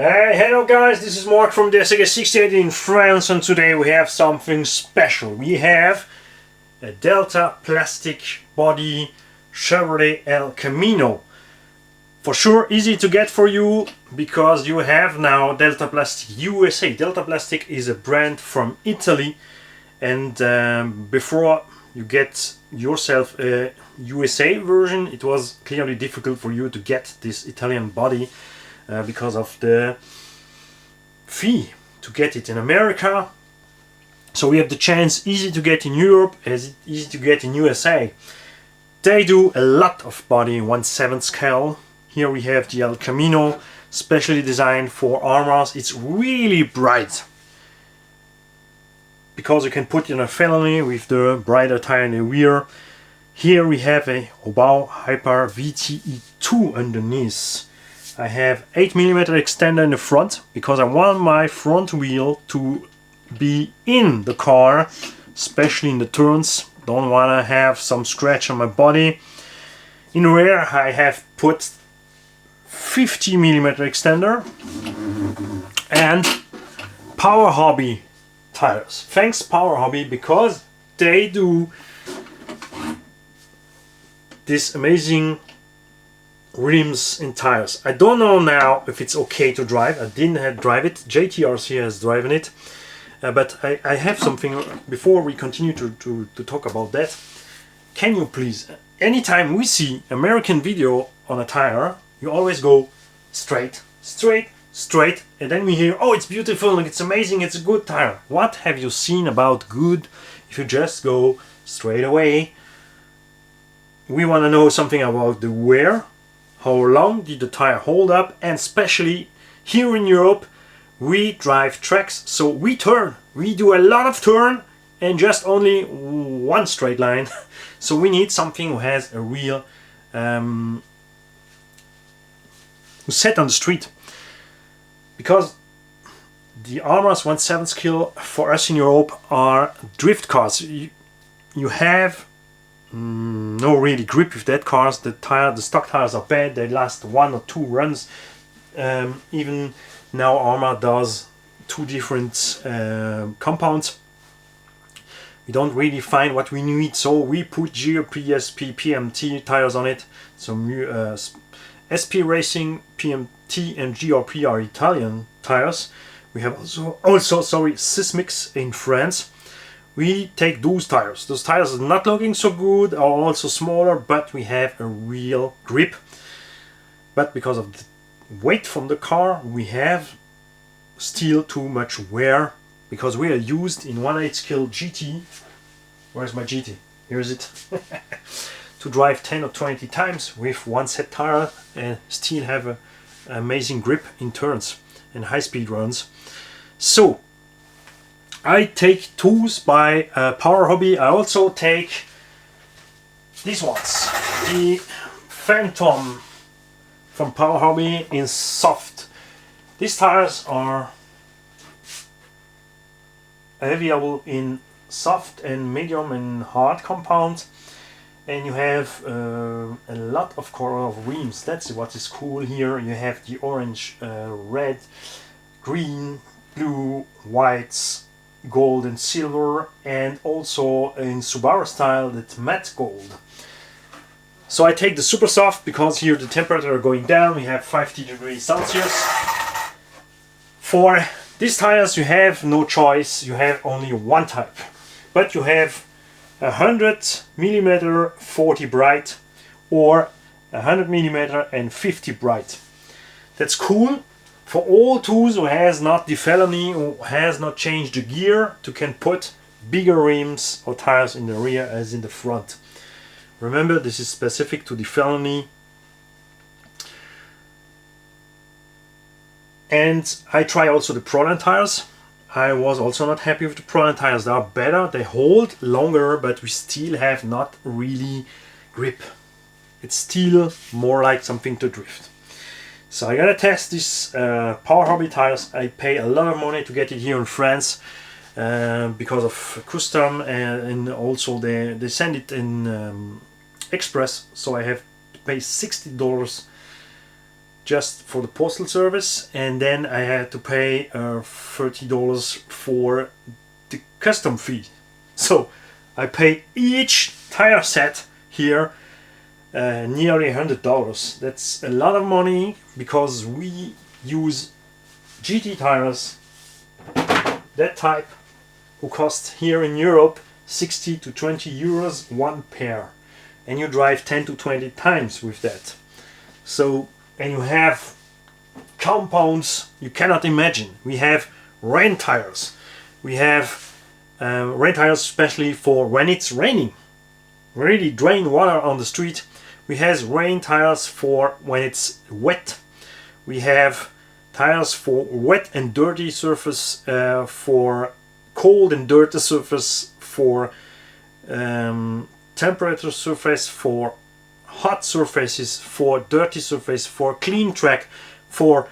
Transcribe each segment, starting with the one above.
Hey, hello guys, this is Mark from the SG68 in France, and today we have something special. We have a Delta plastic body Chevrolet El Camino. For sure easy to get for you because you have now Delta Plastic USA. Delta Plastic is a brand from Italy, and before you get yourself a USA version, it was clearly difficult for you to get this Italian body because of the fee to get it in America. So we have the chance, easy to get in Europe as easy to get in USA. They do a lot of body in 1/7 scale. Here we have the El Camino, specially designed for armors. It's really bright because you can put in a felony with the brighter tire in the rear. Here we have a HOBAO Hyper VTe2 underneath. I have 8mm extender in the front because I want my front wheel to be in the car, especially in the turns. Don't want to have some scratch on my body. In the rear I have put 50mm extender and Power Hobby tires. Thanks Power Hobby, because they do this amazing rims and tires. I don't know now if it's okay to drive. I didn't drive it. JTRC has driven it, but I have something before we continue to talk about that. Can you please, anytime we see American video on a tire, you always go straight, straight, straight, and then we hear, oh, it's beautiful, it's amazing, it's a good tire. What have you seen about good if you just go straight away? We want to know something about the wear. How long did the tire hold up? And especially here in Europe, we drive tracks, so we turn. We do a lot of turn and just only one straight line. So we need something who has a real who's set on the street. Because the Armors 1/7 scale for us in Europe are drift cars. You have no really grip with that cars. The stock tires are bad. They last 1 or 2 runs. Even now Arma does 2 different compounds. We don't really find what we need, so we put GP, SP, PMT tires on it. So SP Racing, PMT and GRP are Italian tires. We have also Sismix in France. We take those tires. Those tires are not looking so good, are also smaller, but we have a real grip. But because of the weight from the car, we have still too much wear because we are used in 1/8 scale GT. Where's my GT? Here is it. To drive 10 or 20 times with one set tire and still have an amazing grip in turns and high-speed runs. So I take tools by Power Hobby. I also take these ones, the Phantom from Power Hobby in soft. These tires are available in soft and medium and hard compound, and you have a lot of color of rims. That's what is cool here. You have the orange, red, green, blue, whites, gold and silver, and also in Subaru style that's matte gold. So I take the super soft because here the temperature are going down. We have 50 degrees Celsius. For these tires you have no choice. You have only one type, but you have 100mm 40 bright or 100mm and 50 bright. That's cool for all tools who has not the felony, who has not changed the gear, to can put bigger rims or tires in the rear as in the front. Remember, this is specific to the felony. And I try also the Proline tires. I was also not happy with the Proline tires. They are better, they hold longer, but we still have not really grip. It's still more like something to drift. So I gotta test this Power Hobby tires. I pay a lot of money to get it here in France because of custom, and also they send it in express, so I have to pay $60 just for the postal service, and then I had to pay $30 for the custom fee. So I paid each tire set here nearly $100. That's a lot of money because we use GT tires, that type, who cost here in Europe 60 to 20 euros one pair, and you drive 10 to 20 times with that. So, and you have compounds you cannot imagine. We have rain tires. We have rain tires especially for when it's raining. We really drain water on the street. We have rain tires for when it's wet. We have tires for wet and dirty surface, for cold and dirty surface, for temperature surface, for hot surfaces, for dirty surface, for clean track, for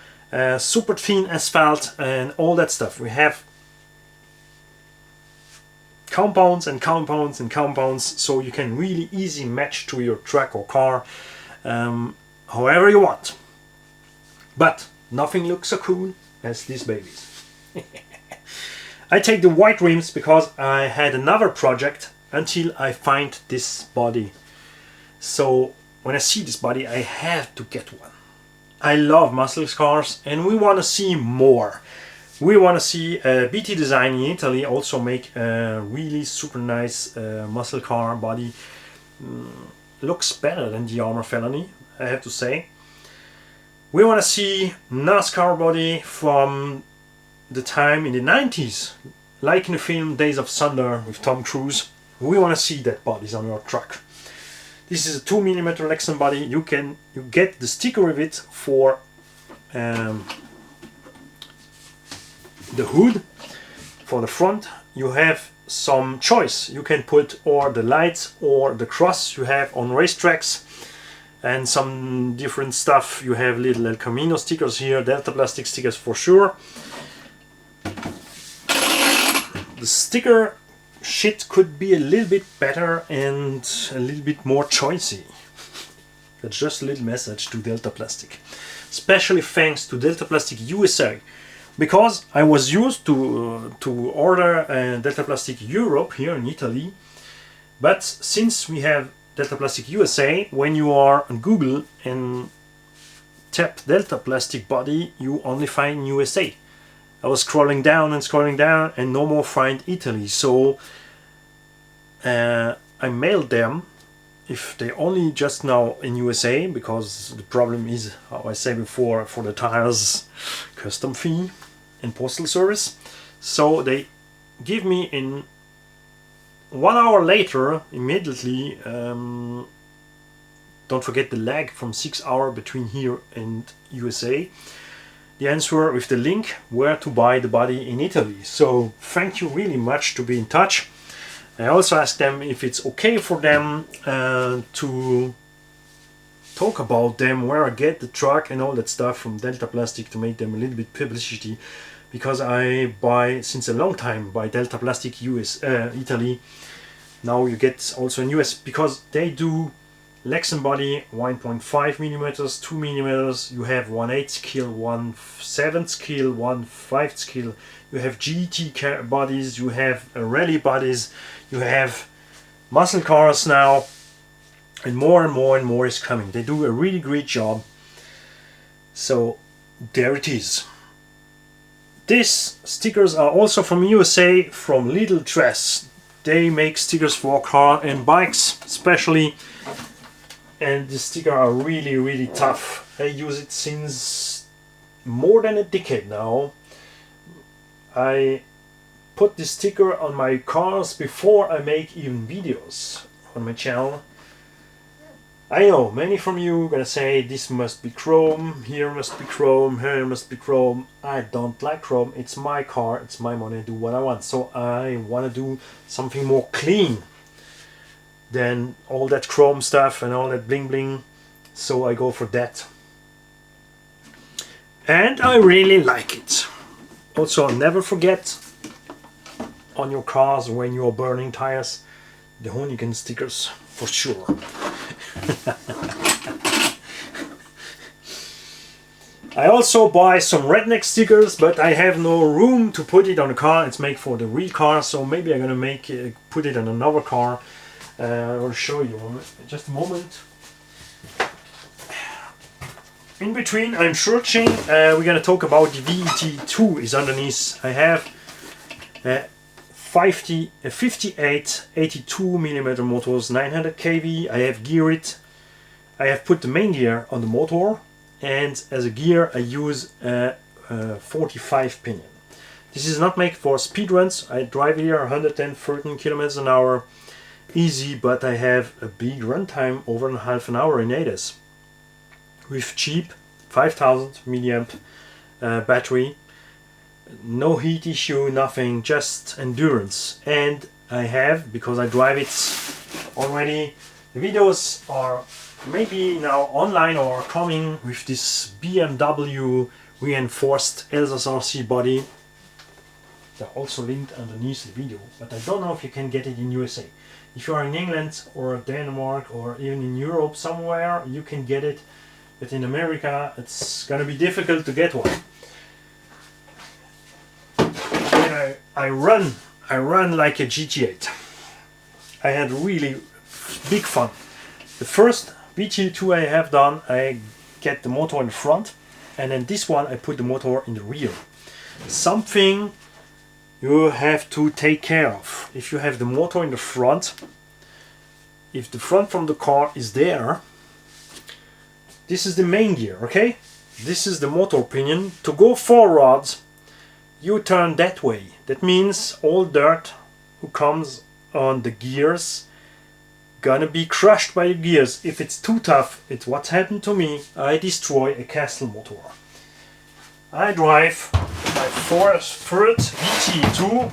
super thin asphalt and all that stuff. We have compounds and compounds and compounds, so you can really easy match to your truck or car however you want. But nothing looks so cool as these babies. I take the white rims because I had another project until I find this body. So when I see this body, I have to get one. I love muscle cars and we want to see more. We want to see BT Design in Italy also make a really super nice muscle car body. Looks better than the Armour Felony, I have to say. We want to see NASCAR body from the time in the 90s, like in the film Days of Thunder with Tom Cruise. We want to see that bodies on your truck. This is a 2mm Lexan body. You get the sticker with it for the hood. For the front you have some choice. You can put or the lights or the cross you have on racetracks, and some different stuff. You have little El Camino stickers here, Delta plastic stickers for sure. The sticker shit could be a little bit better and a little bit more choicy. That's just a little message to Delta Plastic. Especially thanks to Delta Plastic USA. Because I was used to order Delta Plastic Europe here in Italy. But since we have Delta Plastic USA, when you are on Google and tap Delta Plastic body, you only find USA. I was scrolling down and no more find Italy. So I mailed them if they only just now in USA, because the problem is, how I say before, for the tires custom fee and postal service. So they give me in 1 hour later, immediately, don't forget the lag from 6 hours between here and USA, the answer with the link where to buy the body in Italy. So thank you really much to be in touch. I also asked them if it's okay for them to talk about them, where I get the truck and all that stuff from Delta Plastic, to make them a little bit publicity, because I buy since a long time by Delta Plastic Italy. Now you get also in US, because they do Lexan body 1.5mm, 2mm, you have 1/8 scale, 1/7 scale, 1/5 scale, you have GT bodies, you have rally bodies, you have muscle cars now, and more is coming. They do a really great job. So there it is. These stickers are also from USA, from Little Dress. They make stickers for car and bikes especially, and the stickers are really tough. I use it since more than a decade now. I put this sticker on my cars before I make even videos on my channel. I know many from you are gonna say this must be chrome, here must be chrome, here must be chrome. I don't like chrome. It's my car, it's my money, I do what I want. So I want to do something more clean than all that chrome stuff and all that bling bling. So I go for that. And I really like it. Also, never forget on your cars when you are burning tires, the Hoonigan stickers for sure. I also buy some redneck stickers, but I have no room to put it on the car. It's made for the real car, so maybe I'm gonna put it on another car. I will show you just a moment. In between, I'm searching. We're gonna talk about the VTe2 is underneath. I have 58 82mm motors, 900 kV. I have geared it. I have put the main gear on the motor, and as a gear I use a 45 pinion. This is not made for speed runs. I drive here 113 kilometers an hour easy, but I have a big runtime over half an hour in ADAS with cheap 5000 milliamp battery. No heat issue, nothing, just endurance. And I have, because I drive it already, the videos are maybe now online or coming with this BMW reinforced HCalsace RC body. They're also linked underneath the video, but I don't know if you can get it in USA. If you are in England or Denmark or even in Europe somewhere, you can get it, but in America it's gonna be difficult to get one. I run like a GT8. I had really big fun. The first VTe2 I have done, I get the motor in the front, and then this one I put the motor in the rear. Something you have to take care of. If you have the motor in the front, if the front from the car is there, this is the main gear, okay? This is the motor pinion. To go forward, you turn that way. That means all dirt who comes on the gears gonna be crushed by the gears. If it's too tough, it's what happened to me. I destroy a Castle motor. I drive my third VTe2,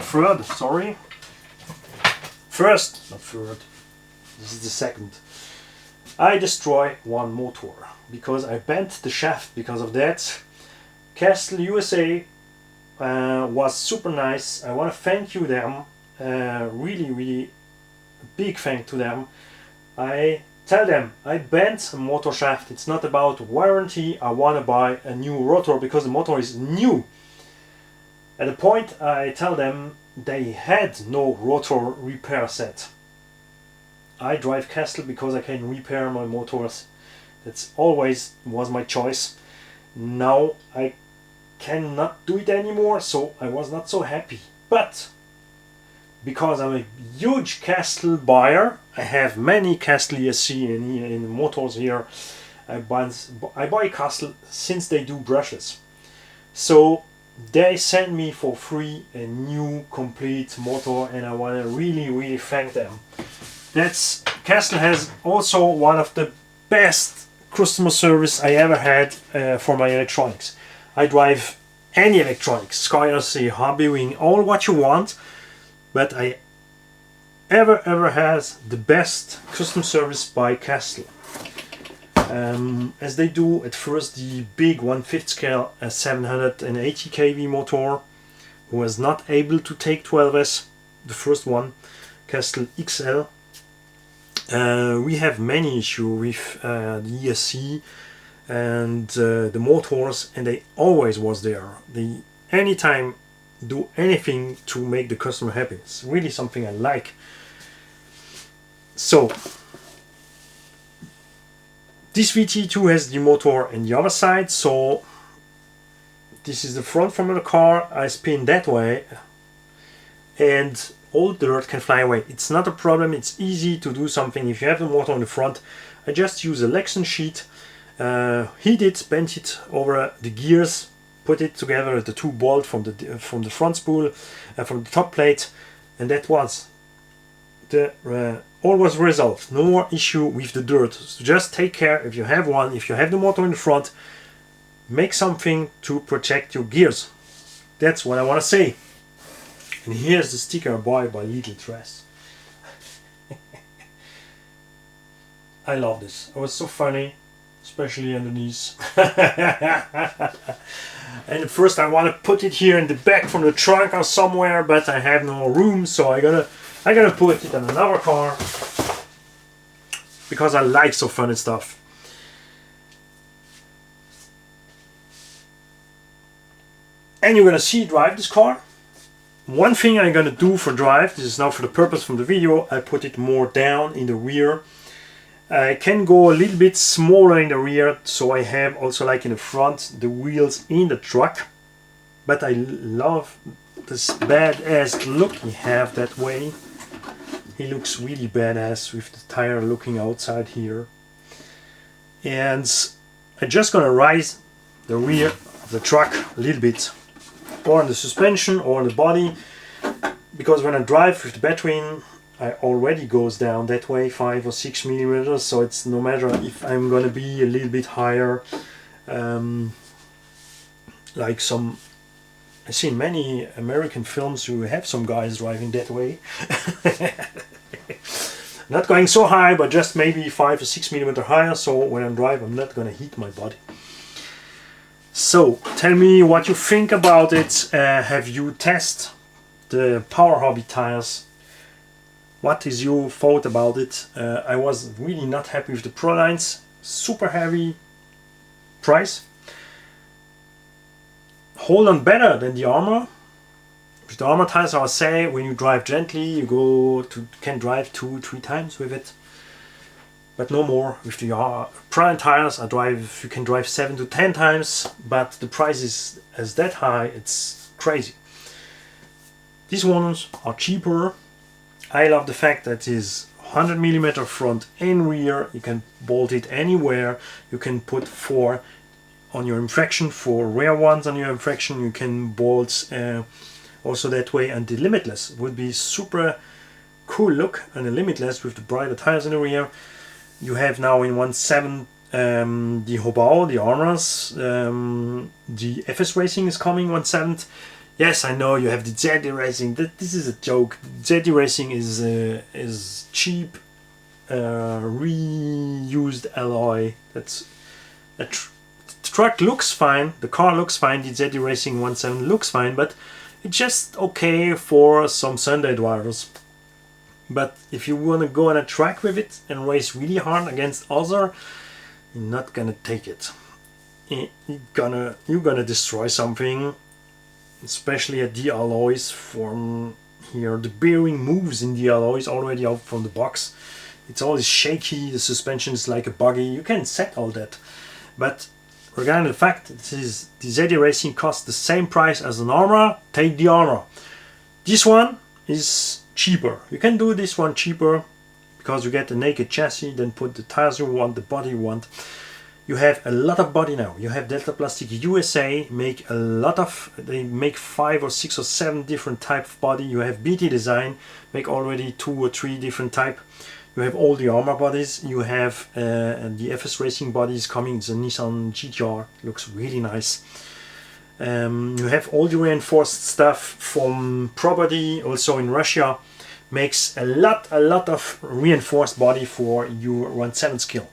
this is the second. I destroy one motor because I bent the shaft because of that. Castle USA was super nice. I want to thank you them, really big thank to them. I tell them I bent a motor shaft. It's not about warranty. I want to buy a new rotor because the motor is new. At the point I tell them they had no rotor repair set. I drive Castle because I can repair my motors. That's always was my choice. Now I cannot do it anymore, so I was not so happy. But because I'm a huge Castle buyer, I have many Castle ESC in motors here. I buy Castle since they do brushless. So they send me for free a new complete motor, and I want to really thank them. Castle has also one of the best customer service I ever had for my electronics. I drive any electronics, Carrosserie, hobby wing, all what you want, but I ever has the best customer service by Castle. As they do at first the big 1/5 scale 780 kV motor, who was not able to take 12S, the first one, Castle XL. We have many issues with the ESC and the motors, and they always was there. They anytime do anything to make the customer happy. It's really something I like. So this VTe2 has the motor on the other side, so this is the front from the car. I spin that way and all dirt can fly away. It's not a problem, it's easy to do something. If you have the motor on the front, I just use a Lexan sheet, heat it, bend it over the gears, put it together, the two bolts from the front spool, from the top plate, and that was all was resolved. No more issue with the dirt. So just take care, if you have one, if you have the motor in the front, make something to protect your gears. That's what I want to say. And here's the sticker I bought by Little Dress. I love this. It was so funny, especially underneath. And at first I want to put it here in the back from the trunk or somewhere, but I have no room, so I gotta put it on another car because I like so funny stuff. and you're gonna see drive this car. One thing I'm gonna do for drive, this is now for the purpose from the video, I put it more down in the rear. I can go a little bit smaller in the rear, so I have also like in the front the wheels in the truck. But I love this badass look he have that way. He looks really badass with the tire looking outside here. And I'm just gonna raise the rear of the truck a little bit, or on the suspension or on the body, because when I drive with the battery in, I already goes down that way 5 or 6 millimeters, so it's no matter if I'm gonna be a little bit higher, like some, I see in many American films you have some guys driving that way. Not going so high, but just maybe 5 or 6 millimeters higher, so when I drive I'm not gonna hit my body. So tell me what you think about it. Have you tested the Power Hobby tires? What is your thought about it? I was really not happy with the Pro lines. Super heavy price. Hold on better than the Armor. With the Armor tires, I would say when you drive gently, you can drive 2-3 times with it, but no more. With the Pro tires, you can drive 7 to 10 times, but the price is that high, it's crazy. These ones are cheaper. I love the fact that it is 100mm front and rear. You can bolt it anywhere. You can put 4 on your infraction, 4 rear ones on your infraction. You can bolt also that way, and the Limitless would be super cool look, and the Limitless with the brighter tires in the rear. You have now in 1.7 the HOBAO, the Armors, the FS Racing is coming 1.7. Yes, I know you have the ZD Racing. This is a joke. ZD Racing is cheap, reused alloy. That's the truck looks fine, the car looks fine, the ZD Racing 1.7 looks fine, but it's just okay for some Sunday drivers. But if you want to go on a track with it and race really hard against other, you're not gonna take it. You're gonna destroy something. Especially at the alloys from here. The bearing moves in the alloys already out from the box. It's always shaky, the suspension is like a buggy. You can set all that. But regarding the fact that the ZD Racing costs the same price as an Armor, take the Armor. This one is cheaper. You can do this one cheaper because you get a naked chassis, then put the tires you want, the body you want. You have a lot of body now. You have Delta Plastic USA make a lot of, they make 5 or 6 or 7 different type of body. You have BT Design make already 2 or 3 different type. You have all the Armor bodies. You have the FS Racing bodies coming. The Nissan GTR looks really nice. You have all the reinforced stuff from Probody, also in Russia, makes a lot of reinforced body for your 1.7 skill.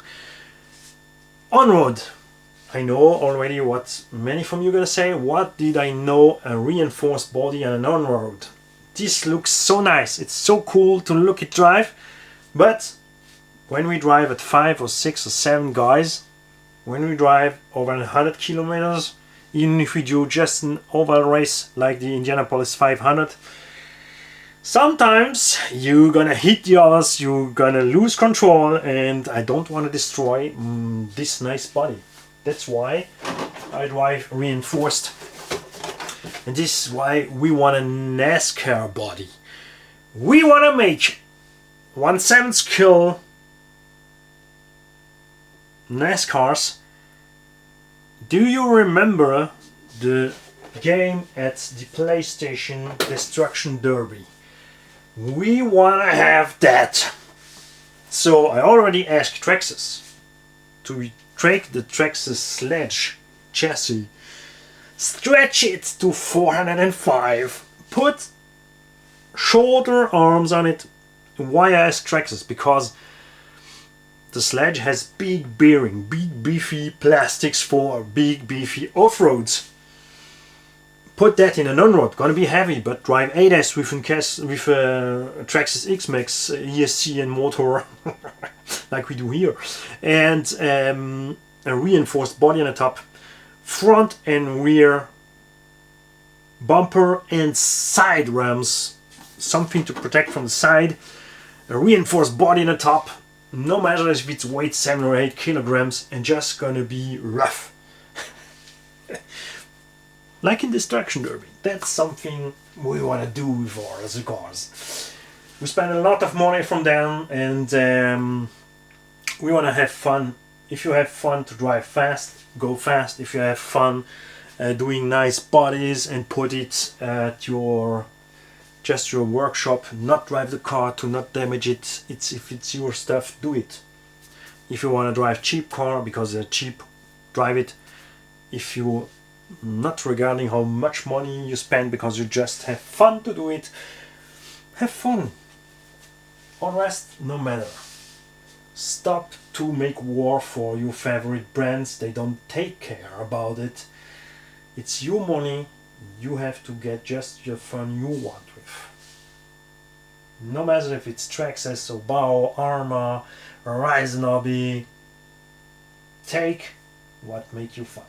On-road, I know already what many from you are gonna say. What did I know a reinforced body on an on-road? This looks so nice. It's so cool to look at drive. But when we drive at 5 or 6 or 7 guys, when we drive over 100 kilometers, even if we do just an oval race like the Indianapolis 500, sometimes you're gonna hit the others, you're gonna lose control, and I don't want to destroy this nice body. That's why I drive reinforced. And this is why we want a NASCAR body. We want to make 1.7 skill NASCARs. Do you remember the game at the PlayStation Destruction Derby? We want to have that. So I already asked Traxxas to take the Traxxas sledge chassis, stretch it to 405, put shorter arms on it. Why I asked Traxxas? Because the sledge has big bearing, big beefy plastics for big beefy off-roads. Put that in an on-road, gonna be heavy, but drive 8S with Traxxas X-Max ESC and motor like we do here, and a reinforced body on the top, front and rear bumper and side rams, something to protect from the side, a reinforced body on the top, no matter if it's weight 7 or 8 kilograms, and just gonna be rough. Like in Destruction Derby. That's something we want to do with our cars. We spend a lot of money from them, and we want to have fun. If you have fun to drive fast, go fast. If you have fun doing nice bodies and put it at your workshop, not drive the car to not damage it. If it's your stuff, do it. If you want to drive cheap car because they're cheap, drive it. If you not regarding how much money you spend because you just have fun to do it, have fun. All rest, no matter. Stop to make war for your favorite brands. They don't take care about it. It's your money. You have to get just your fun you want with. No matter if it's Traxxas, HOBAO, Arma, Horizon Hobby, take what makes you fun.